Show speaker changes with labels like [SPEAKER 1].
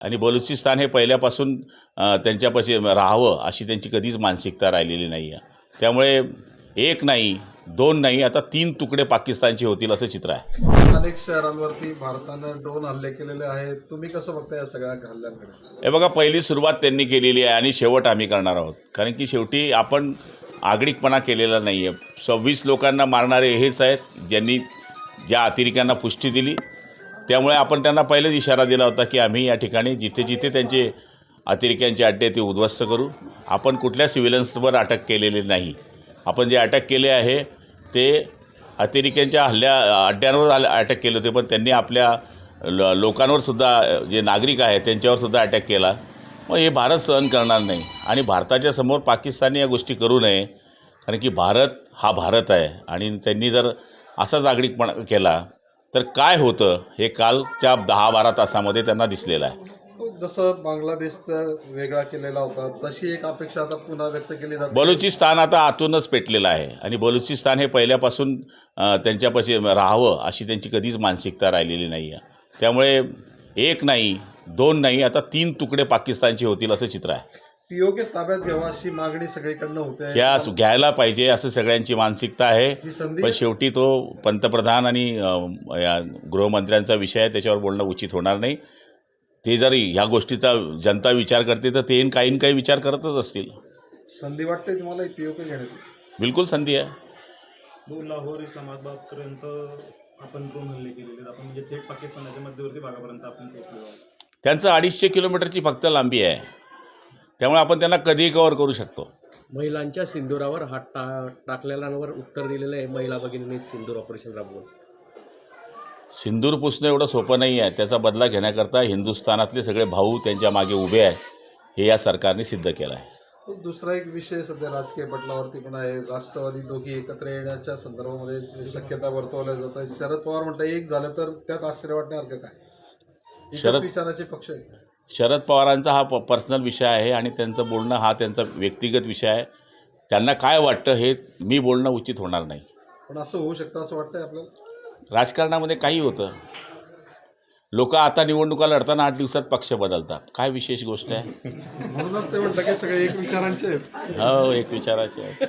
[SPEAKER 1] आणि बलुचिस्तान हे पहिल्यापासून त्यांच्यापाशी राहावं अशी त्यांची कधीच मानसिकता राहिलेली नाही आहे. त्यामुळे एक नाही, दोन नाही, आता 3 तुकडे पाकिस्तानचे होतील असं चित्र आहे.
[SPEAKER 2] अनेक शहरांवरती भारतानं ड्रोन हल्ले केलेले आहेत. तुम्ही कसं बघता या सगळ्या हल्ल्यांकडे?
[SPEAKER 1] हे बघा, पहिली सुरुवात त्यांनी केलेली आहे आणि शेवट आम्ही करणार आहोत. कारण की शेवटी आपण आगळिकपणा केलेला नाही आहे. 26 लोकांना मारणारे हेच आहेत ज्यांनी ज्या अतिरेक्यांना पुष्टी दिली. त्यामुळे आपण त्यांना पहिलेच इशारा दिला होता की आम्ही या ठिकाणी जिथे जिथे त्यांचे अतिरेक्यांचे अड्डे ते उद्ध्वस्त करू. आपण कुठल्या सिव्हिलन्सवर अटक केलेली नाही. आपण जे अटक केले आहे ते अतिरेक्यांच्या अड्ड्यांवर अटक केले होते, पण त्यांनी आपल्या लोकांवरसुद्धा जे नागरिक आहेत त्यांच्यावरसुद्धा अटॅक केला. मग हे भारत सहन करणार नाही आणि भारताच्या समोर पाकिस्तानने या गोष्टी करू नये. कारण की भारत हा भारत आहे आणि त्यांनी जर असाच आगळिकपणा केला तर काय होतं हे कालच्या 10-12 तासामध्ये त्यांना दिसलेलं आहे.
[SPEAKER 2] जसं बांगलादेशचा वेगळा केलेला होता तशी एक अपेक्षा आता पुन्हा व्यक्त केली जाते.
[SPEAKER 1] बलुचिस्तान आता आतूनच पेटलेलं आहे आणि बलुचिस्तान हे पहिल्यापासून त्यांच्यापाशी राहावं अशी त्यांची कधीच मानसिकता राहिलेली नाही आहे. त्यामुळे एक नाही, दोन नाही, आता 3 तुकडे पाकिस्तानचे होतील असं चित्र आहे.
[SPEAKER 2] पीओके ताब्यात घ्यावा अशी मागणी सगळीकडनं होते.
[SPEAKER 1] त्या घ्यायला पाहिजे असं सगळ्यांची मानसिकता आहे. पण शेवटी तो पंतप्रधान आणि या गृहमंत्र्यांचा विषय आहे, त्याच्यावर बोलणं उचित होणार नाही. ते जर ह्या गोष्टीचा जनता विचार करते तर ते काही काही विचार करतच असतील.
[SPEAKER 2] संधी वाटते तुम्हाला पीओके घेण्याची?
[SPEAKER 1] बिलकुल संधी आहे.
[SPEAKER 3] लाहोर इस्लामाबादपर्यंत आपण ड्रोन हल्ले केलेले, आपण म्हणजे थेट पाकिस्तानाच्या मध्यवर्ती भागापर्यंत आपण पोहोचलो.
[SPEAKER 1] त्यांचं 250 किलोमीटरची फक्त लांबी आहे. त्यामुळे आपण त्यांना कधीही कव्हर करू शकतो.
[SPEAKER 4] महिलांच्या सिंदुरावर हात टाकलेल्यांवर उत्तर दिलेलं आहे महिला भगिनींनी सिंदूर ऑपरेशन राबवून.
[SPEAKER 1] सिंदूर पुसणं एवढं सोपं नाही आहे. त्याचा बदला घेण्याकरता हिंदुस्थानातले सगळे भाऊ त्यांच्या मागे उभे आहेत, हे या सरकारने सिद्ध केलं आहे.
[SPEAKER 2] दुसरा एक विषय सध्या राजकीय पटलावरती पण आहे. राष्ट्रवादी दोघी एकत्र येण्याच्या संदर्भामध्ये शक्यता वर्तवल्या जात आहे. शरद पवार म्हणतात एक झालं तर त्यात आश्चर्य वाटण्यासारखं काय? शरद विचाराचे पक्ष आहे.
[SPEAKER 1] शरद पवारांचा हा पर्सनल विषय आहे आणि त्यांचं बोलणं हा त्यांचा व्यक्तिगत विषय आहे. त्यांना काय वाटतं हे मी बोलणं उचित होणार नाही.
[SPEAKER 2] पण असं होऊ शकतं असं वाटतंय आपल्याला?
[SPEAKER 1] राजकारणामध्ये काही होतं. लोक आता निवडणुका लढताना 8 दिवसात पक्ष बदलतात. काय विशेष गोष्ट आहे?
[SPEAKER 2] म्हणूनच ते म्हणतात की सगळे एक विचारांचे आहेत.
[SPEAKER 1] हो, एक विचाराचे आहे.